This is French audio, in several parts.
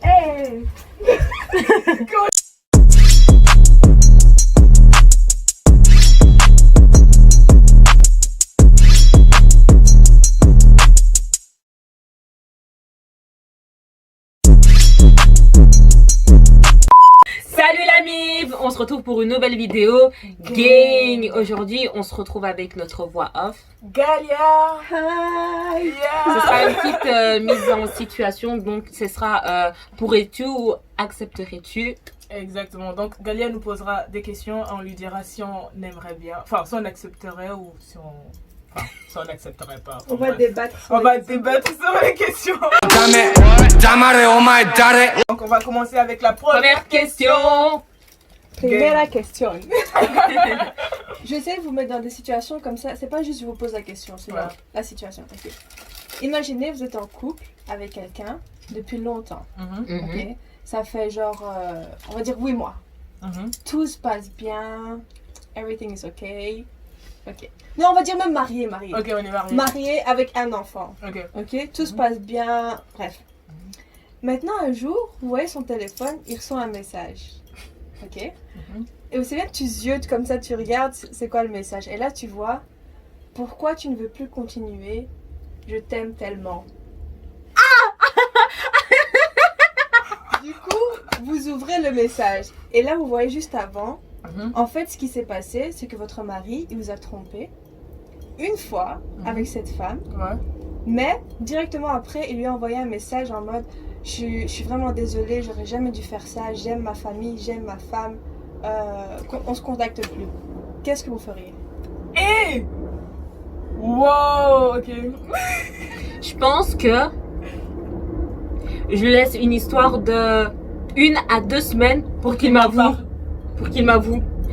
Hey. Salut la MIF, on se retrouve pour une nouvelle vidéo Gang. Aujourd'hui on se retrouve avec notre voix off Galia. Hi. Ce Yeah. sera une petite mise en situation. Donc ce sera pourrais-tu ou accepterais-tu. Exactement. Donc Galia nous posera des questions. On lui dira si on aimerait bien, enfin si on accepterait ou si on n'accepterait pas. Enfin, On va débattre. On va débattre sur les questions. Donc on va commencer avec la Première question. Première question. Je vais essayer de vous mettre dans des situations comme ça. C'est pas juste je vous pose la question, c'est la situation. Okay. Imaginez, vous êtes en couple avec quelqu'un depuis longtemps. Okay. Ça fait genre, on va dire 8 mois. Tout se passe bien. Everything is okay. Ok. Non, on va dire même marié. Ok, on est marié. Marié avec un enfant. Ok. Tout se passe bien. Bref. Maintenant, un jour, vous voyez son téléphone, il reçoit un message. Ok. Et vous savez que tu ziotes comme ça, tu regardes, c'est quoi le message. Et là, tu vois, pourquoi tu ne veux plus continuer? Je t'aime tellement. Du coup, vous ouvrez le message. Et là, vous voyez juste avant. En fait, ce qui s'est passé, c'est que votre mari, il vous a trompé une fois avec cette femme. Mais directement après, il lui a envoyé un message en mode je suis vraiment désolée, j'aurais jamais dû faire ça, j'aime ma famille, j'aime ma femme, on se contacte plus. Qu'est-ce que vous feriez? Hey! Wow, ok. Je pense que je laisse une histoire de 1 à 2 semaines pour qu'il m'avoue.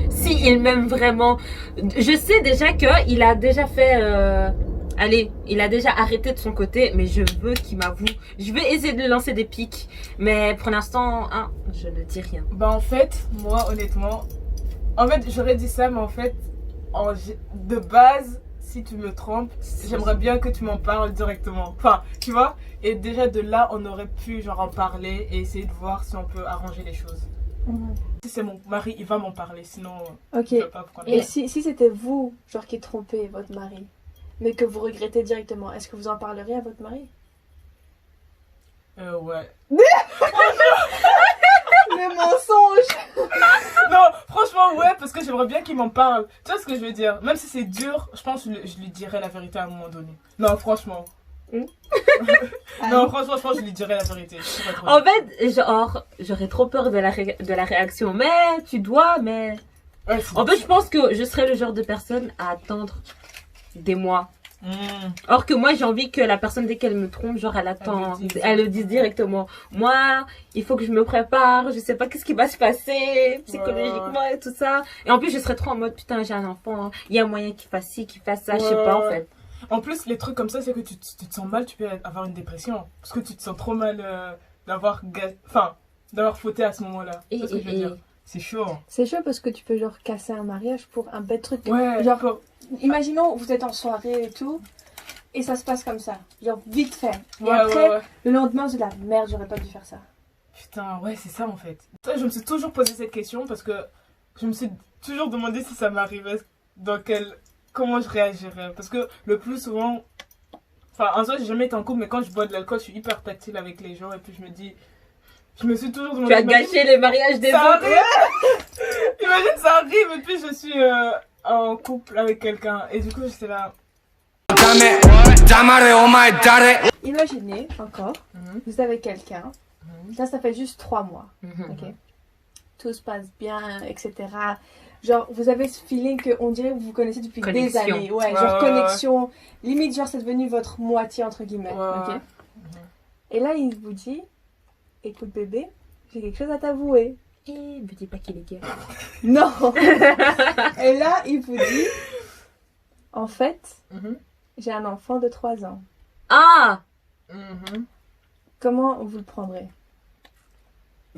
Si il m'aime vraiment. Je sais déjà qu'il a déjà fait il a déjà arrêté de son côté, mais je veux qu'il m'avoue. Je vais essayer de lui lancer des pics, mais pour l'instant, je ne dis rien. Bah en fait, moi honnêtement, j'aurais dit ça, mais en fait, de base, si tu me trompes, j'aimerais bien que tu m'en parles directement. Enfin, tu vois. Et déjà de là, on aurait pu genre en parler et essayer de voir si on peut arranger les choses. Si c'est mon mari, il va m'en parler, sinon ok. Je vais pas prendre. Et si c'était vous, genre qui trompez votre mari, mais que vous regrettez directement, est-ce que vous en parleriez à votre mari? Ouais. Le mensonge. Non, franchement ouais, parce que j'aimerais bien qu'il m'en parle. Tu vois ce que je veux dire? Même si c'est dur, je pense que je lui dirai la vérité à un moment donné. Non, franchement. Non, franchement, je pense que je lui dirai la vérité. En fait, genre, j'aurais trop peur de la réaction. Mais tu dois, mais... Ouais, en fait, je pense que je serais le genre de personne à attendre des mois. Or que moi, j'ai envie que la personne, dès qu'elle me trompe, genre, elle le dise directement. Moi, il faut que je me prépare. Je sais pas qu'est-ce qui va se passer psychologiquement et tout ça. Et en plus, je serais trop en mode, putain, j'ai un enfant. Il y a moyen qu'il fasse ci, qu'il fasse ça. Je sais pas, en fait. En plus, les trucs comme ça, c'est que tu te sens mal, tu peux avoir une dépression. Parce que tu te sens trop mal d'avoir fauté à ce moment-là. C'est ce que je veux dire. C'est chaud. C'est chaud parce que tu peux genre casser un mariage pour un bête truc. Ouais. Genre, imaginons, vous êtes en soirée et tout, et ça se passe comme ça. Genre, vite fait. Et après, le lendemain, c'est la merde, j'aurais pas dû faire ça. Putain, ouais, c'est ça en fait. Je me suis toujours posé cette question parce que je me suis toujours demandé si ça m'arrivait, comment je réagirais. Parce que le plus souvent, en soi, j'ai jamais été en couple, mais quand je bois de l'alcool, je suis hyper tactile avec les gens. Et puis je me suis toujours demandé. Tu as gâché les mariages des autres. Imagine, ça arrive et puis je suis en couple avec quelqu'un. Et du coup, j'étais là. Imaginez encore, vous avez quelqu'un, ça fait juste 3 mois. Ok. Tout se passe bien, etc. Genre, vous avez ce feeling qu'on dirait que vous vous connaissez depuis des années. Ouais, genre connexion. Limite, genre, c'est devenu votre moitié, entre guillemets. Ok. Et là, il vous dit, écoute bébé, j'ai quelque chose à t'avouer. Et ne dis pas qu'il est gay. Non. Et là, il vous dit, en fait, j'ai un enfant de 3 ans. Ah. Comment vous le prendrez?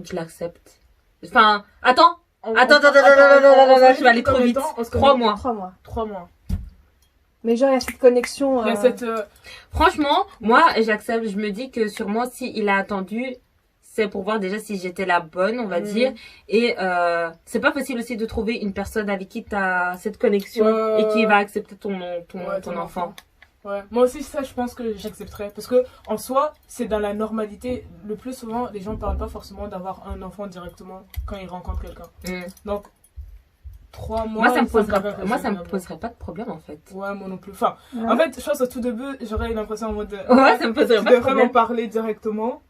je l'accepte. Enfin, attends, On- attends, on- je vais aller trop combien de vite. temps On se 3 connaît mois. 3 mois. 3 mois. Mais genre, il y a cette connexion. Il y a cette. Franchement, moi, j'accepte. Je me dis que sûrement, s'il a attendu, c'est pour voir déjà si j'étais la bonne, on va dire. Et c'est pas facile aussi de trouver une personne avec qui tu as cette connexion et qui va accepter ton enfant. Ouais. Moi aussi, ça, je pense que j'accepterais. Parce que, en soi, c'est dans la normalité. Le plus souvent, les gens ne parlent pas forcément d'avoir un enfant directement quand ils rencontrent quelqu'un. Donc, 3 mois. Moi, ça me paraît poserait pas de problème, en fait. Ouais, moi non plus. Enfin, Ouais. en fait, je pense au tout début, j'aurais l'impression en mode. Ouais, ça me poserait Tu pas de devrais problème. m'en parler directement.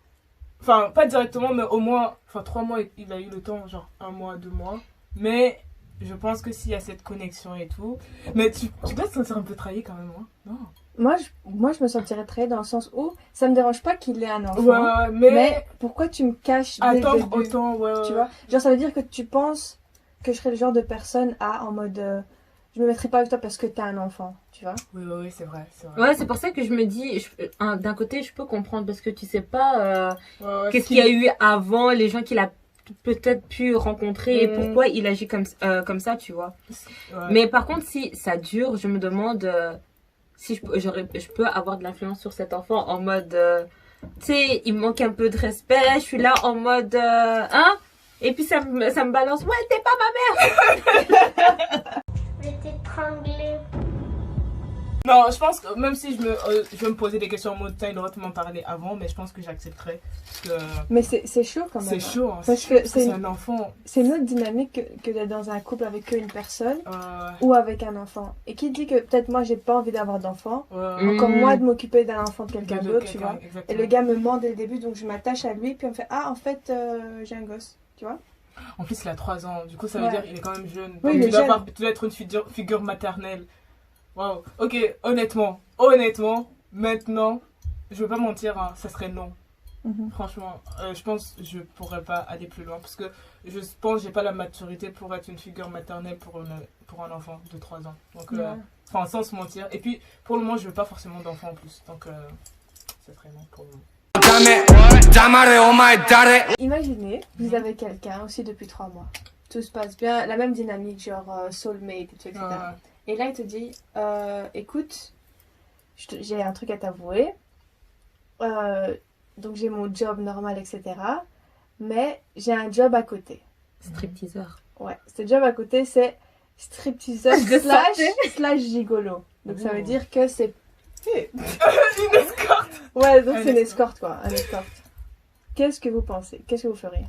Enfin, pas directement, mais au moins. Enfin, 3 mois, il a eu le temps, genre 1 mois, 2 mois. Mais je pense que s'il y a cette connexion et tout. Mais tu dois te sentir un peu trahi quand même, hein. Non. Moi, je me sentirais très dans le sens où ça me dérange pas qu'il ait un enfant. Ouais, Mais pourquoi tu me caches dès le attendre début, autant, ouais. tu vois? Genre, ça veut dire que tu penses que je serais le genre de personne en mode je me mettrai pas avec toi parce que t'as un enfant, tu vois? Oui, c'est vrai, c'est vrai. Ouais, c'est pour ça que je me dis, d'un côté, je peux comprendre parce que tu sais pas Ouais, qu'est-ce qu'il y a eu avant, les gens qu'il a peut-être pu rencontrer et Mm. pourquoi il agit comme ça, tu vois. Ouais. Mais par contre, si ça dure, je me demande si je peux avoir de l'influence sur cet enfant en mode, tu sais, il me manque un peu de respect, je suis là en mode, hein? Et puis ça me balance, ouais, t'es pas ma mère! Je vais t'étrangler. Non, je pense que même si je vais me poser des questions en mode temps, il aurait pu m'en parler avant, mais je pense que j'accepterais. Parce que Mais c'est chaud quand même. c'est chaud, hein, Parce c'est que chaud, parce c'est c'est une- un enfant. C'est une autre dynamique que d'être dans un couple avec une personne Ouais, ou avec un enfant. Et qui dit que peut-être moi j'ai pas envie d'avoir d'enfant, ouais. encore Mm. moi de m'occuper d'un enfant de quelqu'un De d'autre, tu vois. exactement. Et le gars me ment dès le début, donc je m'attache à lui, puis on me fait ah en fait j'ai un gosse, tu vois. En plus, il a 3 ans, du coup, ça veut Ouais. dire qu'il est quand même jeune. Oui, Donc, il est jeune. tu dois être une figure maternelle. Waouh. Ok, honnêtement, maintenant, je veux pas mentir, hein, ça serait non. Franchement, je pense que je pourrais pas aller plus loin parce que je pense que j'ai pas la maturité pour être une figure maternelle pour un enfant de 3 ans. Donc, Ouais. enfin, sans se mentir. Et puis, pour le moment, je veux pas forcément d'enfant en plus. Donc, ça serait non pour le moment. Imaginez, vous avez quelqu'un aussi depuis 3 mois. Tout se passe bien, la même dynamique, genre soulmate et tout, etc. Et là, il te dit écoute, j'ai un truc à t'avouer. Donc, j'ai mon job normal, etc. Mais j'ai un job à côté. Stripteaseur. Ouais, ce job à côté, c'est stripteaseur Je le slash gigolo. Donc, ça veut Oh. dire que c'est. Une escorte. Ouais, donc Un c'est une escorte. escorte, quoi. Un escorte. Qu'est-ce que vous pensez? Qu'est-ce que vous feriez?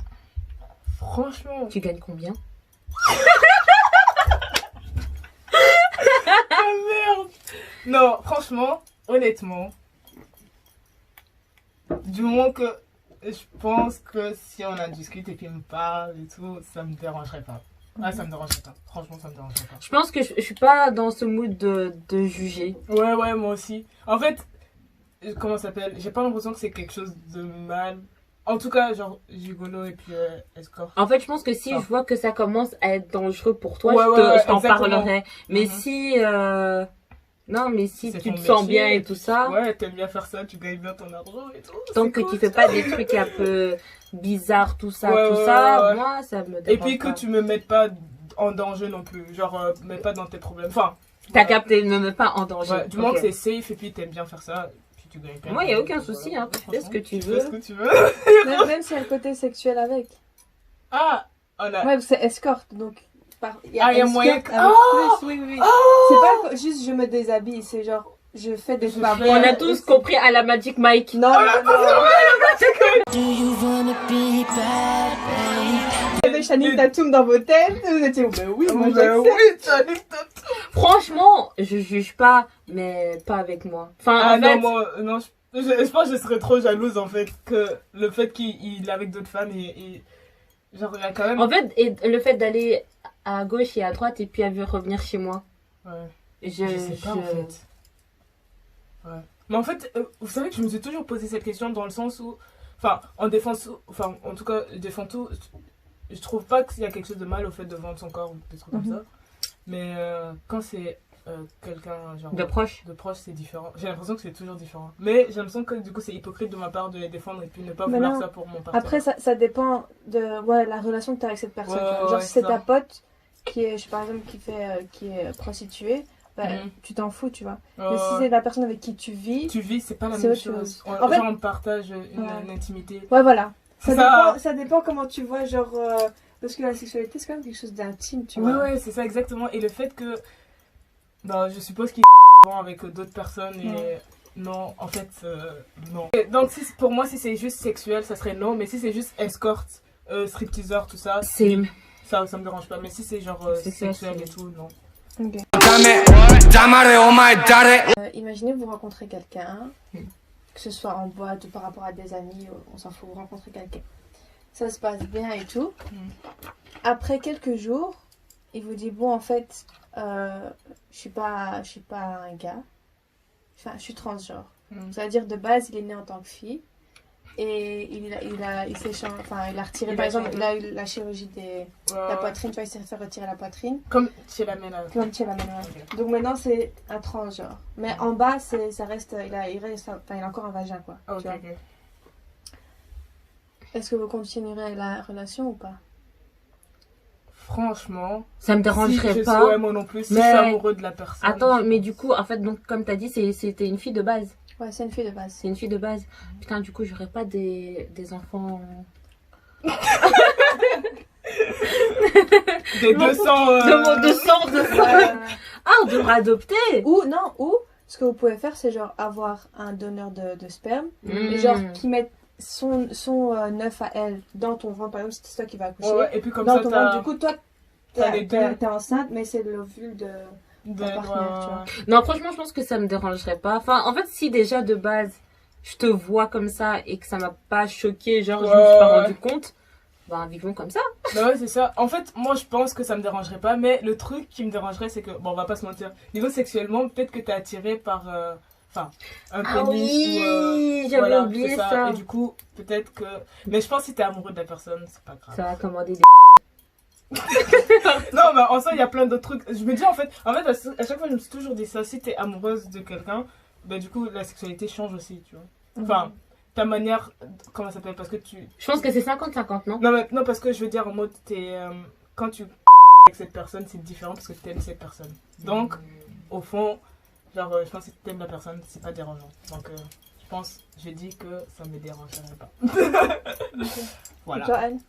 Franchement. Tu gagnes combien? Ah merde. Non, franchement, honnêtement, du moment que je pense que si on en discute et qu'il me parle et tout, ça me dérangerait pas. Ah, ça me dérangerait pas. Franchement, ça me dérangerait pas. Je pense que je suis pas dans ce mood de juger. Ouais, moi aussi. En fait, comment ça s'appelle? J'ai pas l'impression que c'est quelque chose de mal. En tout cas, genre, gigolo et puis escort. En fait, je pense que si Ah. je vois que ça commence à être dangereux pour toi, Ouais, je t'en exactement. parlerai. Mais Mhm. si... Non, mais si C'est tu ton te sens métier, bien et tout ça, Ouais, t'aimes bien faire ça, tu gagnes bien ton argent et tout. tant c'est que cool, tu fais ça. pas des trucs un peu bizarres, tout ça, Ouais. moi, ça me dérange Et puis que pas. tu me mettes pas en danger non plus. Genre, mets pas dans tes problèmes. Enfin, T'as ouais. capté, ne me mets pas en danger. Ouais, du moment Ok. que c'est safe et puis t'aimes bien faire ça, puis tu gagnes bien. Moi, y a aucun Donc, souci, voilà. hein, tu fais ce que tu Tu veux. fais ce que tu veux. Même s'il y a le côté sexuel avec. Ah, on a. Ouais, c'est escorte, donc. Il y a Ah, il y a escorte moyen avec que- Oh plus, oui. C'est pas juste je me déshabille, c'est genre je fais des Je faveurs. fais- On a tous compris à la Magic Mike. Non, Do you wanna be bad, babe? il y avait Channing Tatum dans vos têtes, vous étiez ben oui, moi Ben j'accepte. oui, tu as dit tout. Franchement, je juge pas, mais pas avec moi. Enfin, Ah en non, fait, moi, non, je pense que je serais trop jalouse en fait. Que le fait qu'il est avec d'autres femmes et. Genre, il y a quand même. en fait, et le fait d'aller à gauche et à droite et puis à revenir chez moi, Ouais. je Je sais pas en fait. Ouais. Mais en fait, vous savez que je me suis toujours posé cette question dans le sens où. Enfin, en défense. Enfin, en tout cas, je défends tout. Je trouve pas qu'il y a quelque chose de mal au fait de vendre son corps ou des trucs comme ça. Mais quand c'est quelqu'un genre De proche. de proche, c'est différent. J'ai l'impression que c'est toujours différent. Mais j'ai l'impression que du coup c'est hypocrite de ma part de les défendre et puis ne pas Mais vouloir non. ça pour mon partenaire. Après, ça dépend de la relation que tu as avec cette personne. Ouais, tu vois. ouais, Genre, ouais, si c'est ça. ta pote qui est, par exemple, qui est prostituée, bah, Mhm. tu t'en fous, tu vois. Ouais, Mais si ouais. c'est la personne avec qui tu vis, Tu vis, c'est pas la c'est même autre chose. chose. On, En fait- genre, on partage Ouais. une intimité. ouais, voilà. Ça- Ça dépend comment tu vois, genre. Parce que la sexualité, c'est quand même quelque chose d'intime, tu Ouais, vois. ouais, c'est ça exactement. Et le fait que, bah, je suppose qu'il est avec d'autres personnes et Ouais. non, en fait, non. Et donc si, pour moi, si c'est juste sexuel, ça serait non. Mais si c'est juste escorte, stripteaseur, tout ça, C'est. ça me dérange pas. Mais si c'est genre Sexuel, sexuel c'est- et tout, non. Ok. Imaginez vous rencontrez quelqu'un, que ce soit en boîte ou par rapport à des amis, on s'en fout, vous rencontrez quelqu'un. Ça se passe bien et tout. Après quelques jours, il vous dit bon en fait, je suis pas un gars, enfin je suis transgenre. Ça veut dire de base il est né en tant que fille et il a retiré Il par a exemple changé. la chirurgie de Ouais, la ouais. poitrine, tu vois, il s'est fait retirer la poitrine. Comme chez la mène. Comme tu es la même. Ok. Donc maintenant c'est un transgenre. Mais en bas ça reste, il a encore un vagin quoi. Ok, tu vois. ok. Est-ce que vous continuerez la relation ou pas? Franchement, Ça me si dérangerait je pas. ouais, moi non plus, si Mais- je suis amoureux de la personne. Attends, mais du coup, en fait, donc, comme t'as dit, c'était une fille de base. Ouais, c'est une fille de base. C'est une fille de base. Putain, du coup, j'aurais pas des enfants. Des 200. De sang, de sang. Ah, on devrait adopter. Ou ce que vous pouvez faire c'est genre avoir un donneur de sperme et Mm. genre qui met son œuf à elle dans ton ventre, par exemple si c'est toi qui vas accoucher. Ouais, ouais, et puis comme Dans ça, ton ventre, t'as. du coup toi t'as les deux. t'es enceinte mais c'est l'ovule de de- ton partenaire, tu vois. Non, franchement, je pense que ça me dérangerait pas. Enfin, en fait, si déjà de base, je te vois comme ça et que ça m'a pas choqué, genre, je me suis pas Ouais. rendu compte, ben, vivons comme ça. Bah ouais, c'est ça. En fait, moi, je pense que ça me dérangerait pas, mais le truc qui me dérangerait, c'est que, bon, on va pas se mentir, niveau sexuellement, peut-être que t'es attiré par, un Ah pénis oui, ou, j'avais voilà, oublié c'est ça. Et du coup, peut-être que, mais je pense que si t'es amoureux de la personne, c'est pas grave. Ça va commander des. Non, mais en soi, il y a plein d'autres trucs. Je me dis, en fait, à chaque fois, je me suis toujours dit ça, si t'es amoureuse de quelqu'un, bah, du coup, la sexualité change aussi, tu vois. Enfin, ta manière, comment ça s'appelle, parce que tu, Je pense que c'est 50-50, non? non, mais, non, parce que je veux dire, en mode, quand tu avec cette personne, c'est différent parce que tu aimes cette personne. Donc, au fond, genre, je pense que si tu aimes la personne, c'est pas dérangeant. Donc, je dis que ça me dérangerait pas. Voilà. Toi, Anne?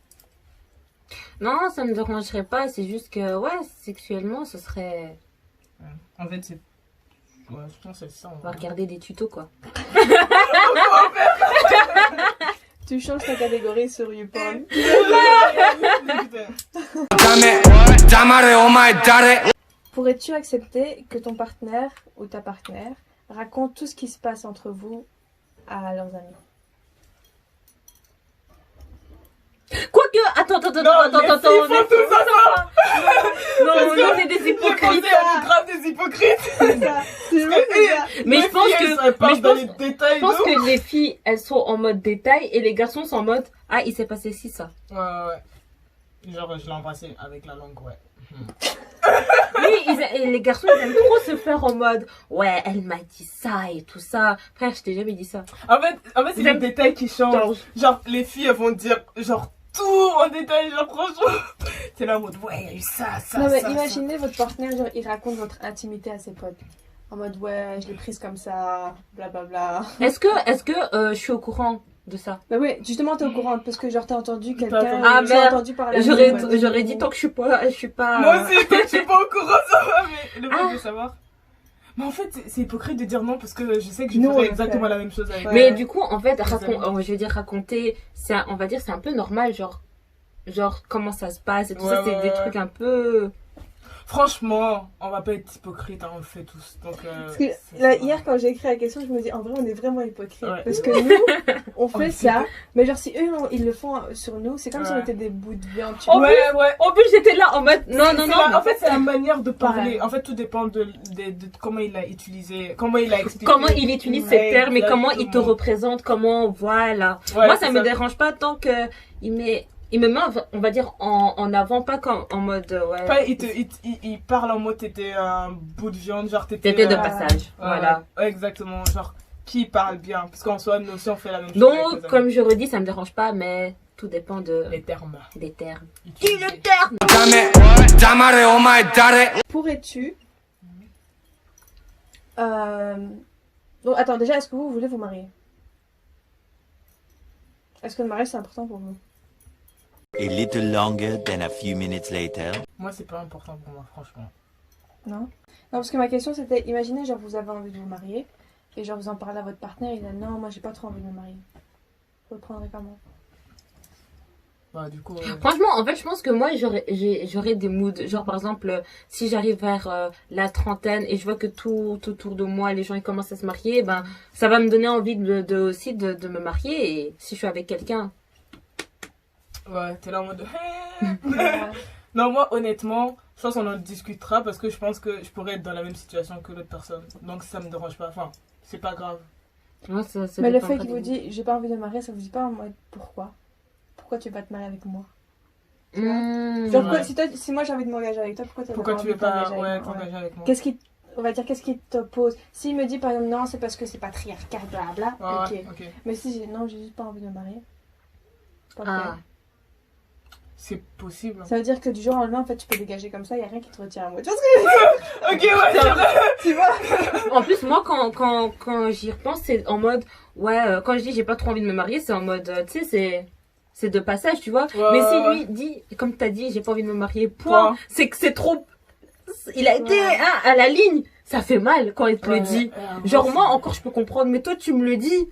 Non, ça me dérangerait pas. C'est juste que, ouais, sexuellement, ce serait. En fait, c'est. Ouais, je pense que c'est ça. On va regarder des tutos, quoi. Tu changes ta catégorie sur YouPorn. Pourrais-tu accepter que ton partenaire ou ta partenaire raconte tout ce qui se passe entre vous à leurs amis? Quoique, attends. Non, les filles font tout ça, Non, on est des hypocrites. On est grave des hypocrites. C'est ça, c'est vrai, c'est ça. Mais Les je pense filles, que. elles mais parlent je dans pense- les détails. Je pense de que les filles, elles sont en mode détail et les garçons sont en mode ah, il s'est passé ci, ça. Ouais. Genre, je l'ai embrassé avec la langue, ouais. Oui, et les garçons, ils aiment trop se faire en mode ouais, elle m'a dit ça et tout ça. Frère, je t'ai jamais dit ça. En fait c'est les détails qui changent. Genre, les filles, elles vont dire, genre, tout en détail, genre, franchement. C'est là en mode, ouais, il y a eu ça. Non mais ça, imaginez votre partenaire, genre, il raconte votre intimité à ses potes. En mode ouais, je l'ai prise comme ça, blablabla. Est-ce que je suis au courant de ça? Bah ouais, justement t'es au courant parce que genre t'as entendu quelqu'un, entendu. Ah, j'ai merde. entendu parler. à J'aurais mes potes. j'aurais dit tant que je suis pas ça. Moi aussi, toi, je suis pas au courant, ça va, mais le fait de savoir. Mais en fait, c'est hypocrite de dire non parce que je sais que je Nous, on ferais le exactement fait. la même chose avec Ouais. Mais du coup, en fait, amis. je veux dire raconter, on va dire c'est un peu normal, genre comment ça se passe et tout ça, Ouais, c'est ouais, des ouais. trucs un peu. Franchement, on va pas être hypocrite, hein, on le fait tous. Donc, Parce que c'est là, ça. hier quand j'ai écrit la question, je me dis en vrai on est vraiment hypocrite. Ouais. Parce que nous, on On fait le ça, mais genre si eux ils le font sur nous, c'est comme si on Ouais. était des bouts de viande. Tu Oh, vois. Ouais. En plus, j'étais là en mode non, C'est mais en fait, c'est la manière de parler. Ouais. En fait, tout dépend de comment il l'a utilisé, comment il l'a expliqué. comment il utilise ces termes et comment il te Exactement. représente, comment, voilà. Ouais, Moi, c'est ça me dérange pas tant que il met il me met, on va dire, en avant, pas comme en mode, ouais. Pas, il parle en mode t'étais un bout de viande, genre T'étais de passage, voilà. Ouais, exactement, genre qui parle bien, parce qu'en soi, nous aussi on fait la même chose. Donc, comme je redis, ça me dérange pas, mais tout dépend les termes. des termes. Utilisés. Qui le terme? Pourrais-tu... Donc, attends, déjà, est-ce que vous voulez vous marier? Est-ce que le mariage, c'est important pour vous? A little longer than a few minutes later. Moi, c'est pas important pour moi, franchement. Non? Non, parce que ma question, c'était, imaginez, genre, vous avez envie de vous marier, et genre, vous en parlez à votre partenaire, il dit, non, moi, j'ai pas trop envie de me marier. Vous le prendrez comment? Bah, du coup. Franchement, en fait, je pense que moi, j'aurais des moods. Genre, par exemple, si j'arrive vers la trentaine et je vois que tout autour de moi, les gens, ils commencent à se marier, ben, ça va me donner envie aussi de me marier. Et si je suis avec quelqu'un. Ouais, t'es là en mode. Non, moi, honnêtement, je pense qu'on en discutera parce que je pense que je pourrais être dans la même situation que l'autre personne. Donc, ça me dérange pas. Enfin, c'est pas grave. Ouais, ça Mais le dépend fait pas qu'il de vous dit, j'ai pas envie de me marier, ça vous dit pas en mode, pourquoi? Pourquoi tu veux pas te marier avec moi? Genre, ouais. si moi j'ai envie de m'engager avec toi, pourquoi Tu veux pas t'engager avec moi? Qu'est-ce qui t'oppose? S'il me dit par exemple non, c'est parce que c'est patriarcal, blabla, Ouais, ok. Mais si non, j'ai juste pas envie de me marier. Pas ok. C'est possible. Ça veut dire que du jour au lendemain, en fait, tu peux dégager comme ça, y a rien qui te retient à moi. Tu vois ce que je veux dire? Ok, ouais, c'est vrai. Tu vois? En plus, moi, quand j'y repense, c'est en mode, ouais, quand je dis j'ai pas trop envie de me marier, c'est en mode, tu sais, c'est de passage, tu vois. Ouais, mais si ouais. lui dit, comme t'as dit, j'ai pas envie de me marier, point, c'est que c'est trop, il a été à la ligne, ça fait mal quand il te le dit. Genre, moi, encore, je peux comprendre, mais toi, tu me le dis.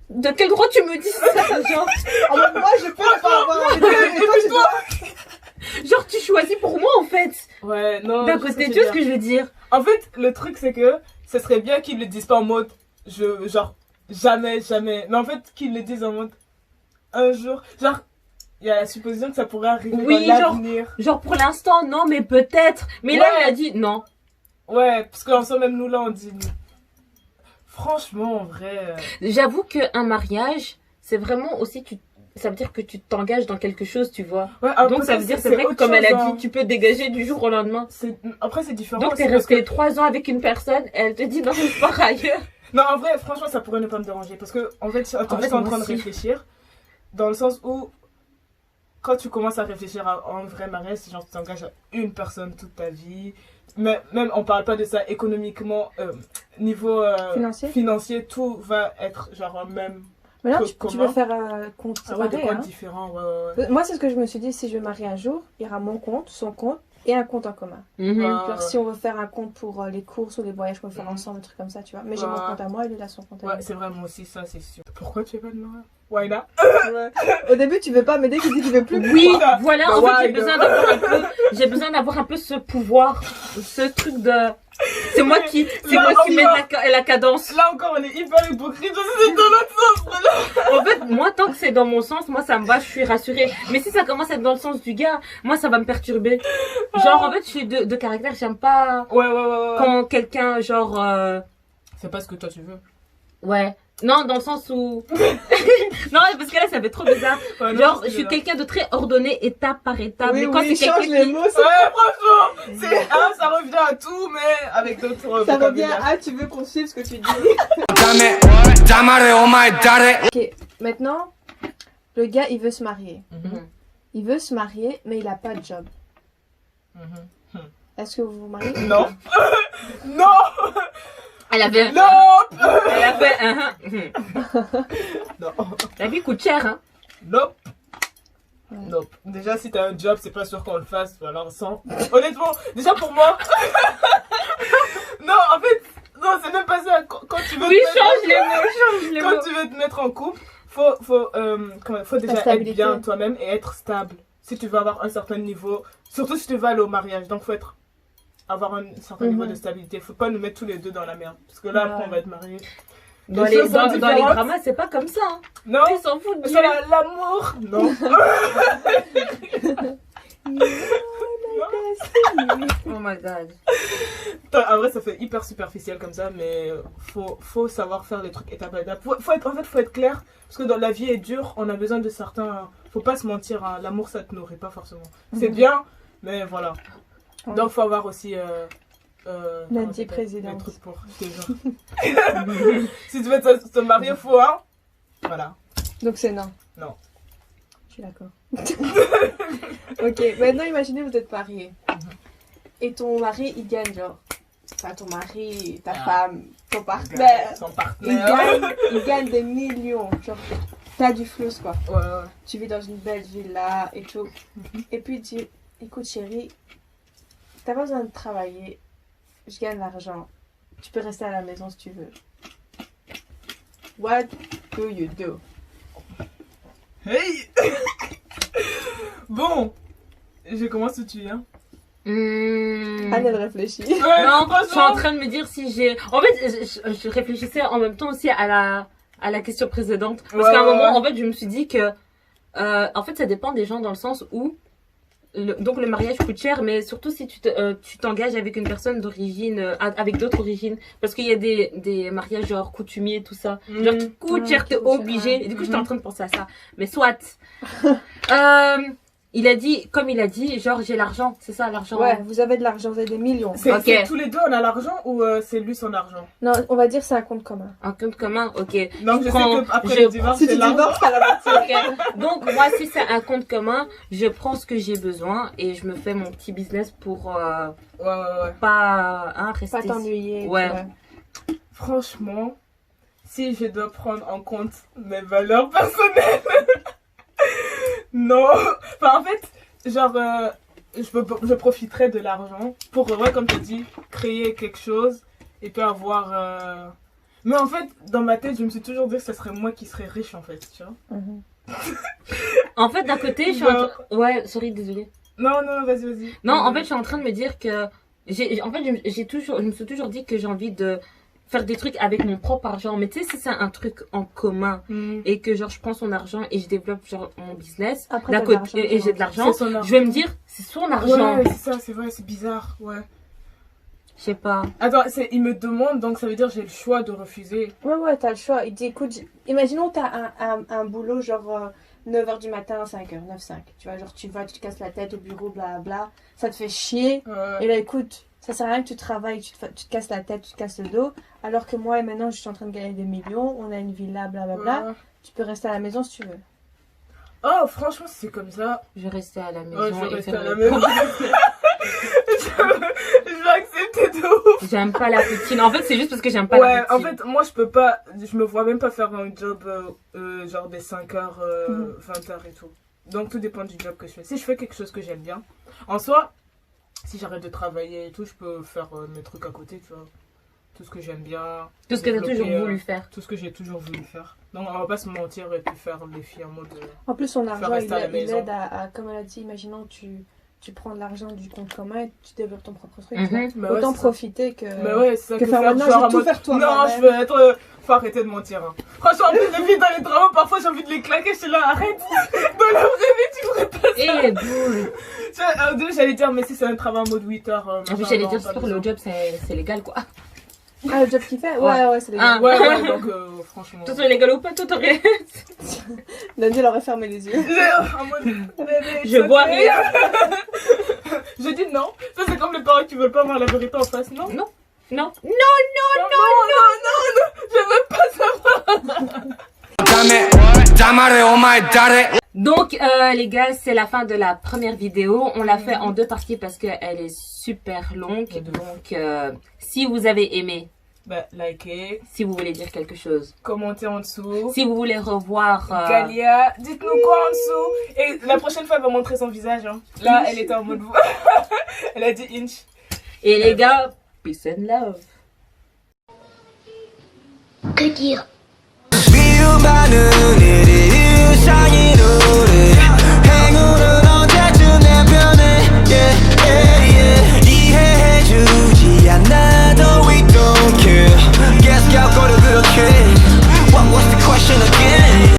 De quel droit tu me dis ça, genre? En mode, moi, je peux pas avoir envie de me marier, mais toi, tu dois. Genre, tu choisis pour moi, en fait. Ouais, non. D'un côté, tu vois ce que je veux dire? En fait, le truc, c'est que ce serait bien qu'ils le disent pas en mode, genre, jamais. Mais en fait, qu'ils le disent en mode, un jour. Genre, il y a la supposition que ça pourrait arriver dans l'avenir. Genre, pour l'instant, non, mais peut-être. Mais là, il a dit non. Ouais, parce qu'en soi, même nous, là, on dit non. Franchement, en vrai. J'avoue qu'un mariage, c'est vraiment aussi, ça veut dire que tu t'engages dans quelque chose, tu vois. Ouais, donc ça veut dire, c'est vrai que comme elle a dit, tu peux dégager du jour au lendemain. Après, c'est différent. Donc t'es resté 3 ans avec une personne, elle te dit non, je pars ailleurs. Non, en vrai, franchement, ça pourrait ne pas me déranger. Parce que, en fait, je suis en train de réfléchir. Dans le sens où, quand tu commences à réfléchir à un vrai mariage, c'est genre tu t'engages à une personne toute ta vie. Mais même, on parle pas de ça économiquement, niveau financier, tout va être genre même. Mais là, tu veux faire compte séparé, des comptes différents, ouais. Moi, c'est ce que je me suis dit, si je me marie un jour, il y aura mon compte, son compte et un compte en commun. Genre, si on veut faire un compte pour les courses ou les voyages qu'on veut faire ensemble, des trucs comme ça, tu vois. Mais j'ai mon compte à moi et lui, il a son compte à lui. Ouais, c'est vrai, moi aussi, ça, c'est sûr. Pourquoi tu veux pas de mariage? Why not? Au début, tu veux pas, mais dès qu'il dit qu'il veut plus. Oui, voilà, en fait, j'ai besoin d'avoir un peu ce pouvoir, ce truc de. C'est moi qui mets la cadence. Là encore, on est hyper hypocrite, c'est dans l'autre sens. En fait, moi, tant que c'est dans mon sens, moi, ça me va, je suis rassurée. Mais si ça commence à être dans le sens du gars, moi, ça va me perturber. Genre, en fait, je suis de caractère, j'aime pas. Ouais. Quand quelqu'un, genre. C'est pas ce que toi tu veux. Ouais. Non, dans le sens où. Non, parce que là, ça fait trop bizarre. Ouais, genre, je suis quelqu'un de très ordonné, étape par étape. Oui, mais quand c'est quelqu'un les mots, ça... Ouais, franchement, ça revient à tout, mais avec d'autres. Ça revient à tu veux qu'on suive ce que tu dis. Ok, maintenant, le gars, il veut se marier. Il veut se marier, mais il a pas de job. Est-ce que vous vous mariez? Non. Non. Elle avait. Nope. Elle avait. Non. La vie coûte cher, hein. Nope. Nope. Déjà, si t'as un job, c'est pas sûr qu'on le fasse. Alors, sans. Honnêtement, déjà pour moi. Non, en fait, non, c'est même pas ça. Quand tu veux. Oui, change les mots. Quand tu veux te mettre en couple, faut déjà être bien toi-même et être stable. Si tu veux avoir un certain niveau, surtout si tu veux aller au mariage, donc faut avoir un certain niveau de stabilité. Faut pas nous mettre tous les deux dans la merde. Parce que là, après, on va être mariés. Dans les dramas, c'est pas comme ça. Hein. Non. Ils s'en foutent de l'amour. Non. Non. Oh my god. En vrai, ça fait hyper superficiel comme ça, mais faut savoir faire les trucs étape à étape. Faut être clair, parce que dans la vie est dure, on a besoin de certains. Faut pas se mentir, hein, l'amour ça te nourrit pas forcément. C'est bien, mais voilà. Ouais. Donc faut avoir aussi. Nancy un présidente. truc pour les gens. Si tu veux te marier, faut un. Voilà. Donc c'est non. Non. Je suis d'accord. Ok, maintenant imaginez vous êtes mariés. Et ton mari il gagne genre. Enfin ton mari, ta femme, ton partenaire. Son Il partenaire. gagne des millions. Genre t'as du flou quoi. Ouais. Tu vis dans une belle villa et tout. Et puis il dit écoute chérie, t'as pas besoin de travailler. Je gagne l'argent. Tu peux rester à la maison si tu veux. What do you do? Hey. Bon, je commence tout de suite. Hein. Anne elle réfléchit. Ouais, Non, je suis en franchement. train de me dire si j'ai. En fait, je réfléchissais en même temps aussi à la question précédente. Parce Ouais, qu'à un ouais, moment, ouais. en fait, je me suis dit que. En fait, ça dépend des gens dans le sens où. Donc, le mariage coûte cher, mais surtout si tu t'engages avec une personne d'origine. Avec d'autres origines. Parce qu'il y a des mariages genre coutumiers, tout ça. Genre, qui coûtent cher, t'es obligé. Et du coup, j'étais en train de penser à ça. Mais soit. Il a dit, genre, j'ai l'argent. C'est ça, l'argent. Ouais, vous avez de l'argent, vous avez des millions. C'est Ok. tous les deux on a l'argent ou c'est lui son argent? Non, on va dire c'est un compte commun. Un compte commun, ok. Donc je prends- sais qu'après je le divorce Si c'est tu l'argent. divorces à la moitié. Ok. Donc moi si c'est un compte commun, je prends ce que j'ai besoin et je me fais mon petit business pour Ouais. pas rester. Pas t'ennuyer. Ouais. tu vois. Franchement, si je dois prendre en compte mes valeurs personnelles, non. Enfin, en fait, genre, je profiterai de l'argent pour, ouais, comme tu as dit, créer quelque chose et puis avoir. Mais en fait, dans ma tête, je me suis toujours dit que ce serait moi qui serais riche, en fait, tu vois. Mhm. En fait d'un côté, je suis ouais, sorry, désolée. Non, vas-y. Non, en fait, je suis en train de me dire que je me suis toujours dit que j'ai envie de faire des trucs avec mon propre argent. Mais tu sais, si c'est un truc en commun et que genre je prends son argent et je développe genre mon business Après, d'un t'as de côté l'argent, et j'ai de l'argent, C'est son argent. je vais me dire c'est son argent. Ouais, c'est ça, c'est vrai, c'est bizarre, ouais. Je sais pas. Attends, il me demande, donc ça veut dire que j'ai le choix de refuser. Ouais, t'as le choix. Il dit écoute, imaginons t'as un boulot genre 9h du matin, 5h, 9-5. Tu vois, genre tu te casses la tête au bureau, bla. Ça te fait chier. Et là, écoute, ça sert à rien que tu travailles, tu te casses la tête, tu te casses le dos. Alors que moi, et maintenant, je suis en train de gagner des millions, on a une villa, blablabla. Ouais. Tu peux rester à la maison si tu veux. Oh, franchement, si c'est comme ça. Je vais rester à la maison Ouais, je vais et rester faire à la le- maison. je vais accepter de ouf. J'aime pas la routine. En fait, c'est juste parce que j'aime pas la Ouais, routine. en fait, moi, je peux pas. Je me vois même pas faire un job genre des 5h, 20h et tout. Donc, tout dépend du job que je fais. Si je fais quelque chose que j'aime bien, en soi, si j'arrête de travailler et tout, je peux faire mes trucs à côté, tu vois. Tout ce que j'aime bien. Tout ce que t'as développer, toujours voulu faire. Tout ce que j'ai toujours voulu faire. Donc, on va pas se mentir et puis faire les filles en mode. En plus, son argent, rester à la il maison. aide comme elle a dit, imaginons tu prends de l'argent du compte commun et tu développes ton propre truc. Mhm. tu vois. Bah ouais, Autant c'est ça. profiter que... Mais ouais, c'est ça que que faire faire maintenant, genre je vais en tout mode, faire toi, non, moi-même. je veux être. Faut arrêter de mentir. Hein. Franchement, en plus, les filles dans les dramas, parfois j'ai envie de les claquer. Je suis là, arrête. Dans la vraie vie, tu ferais pas ça. Et boule. Tu vois, au début, j'allais dire, mais si c'est un travail en mode 8 heures. En plus, j'allais dire, c'est sûr que le job, c'est légal, quoi. Ah, le job qu'il fait Ouais. Ouais, c'est les Ah. gars. Ouais, donc franchement. Tout soit légal ou pas, tout aurait. Daniel aurait fermé les yeux. En mode, Je vois rien. Je dis non. Ça, c'est comme les parents qui veulent pas voir la vérité en face, non? Non. Non, je veux pas savoir. Donc, les gars, c'est la fin de la première vidéo. On l'a fait en 2 parties parce qu'elle est super longue. Donc, si vous avez aimé, Bah, likez, si vous voulez dire quelque chose, commentez en dessous. si vous voulez revoir... Galia, dites-nous quoi en dessous. Et la prochaine fois, elle va montrer son visage. Hein. Là, elle était en mode. Elle a dit inch. Et les gars, peace and love. Que dire?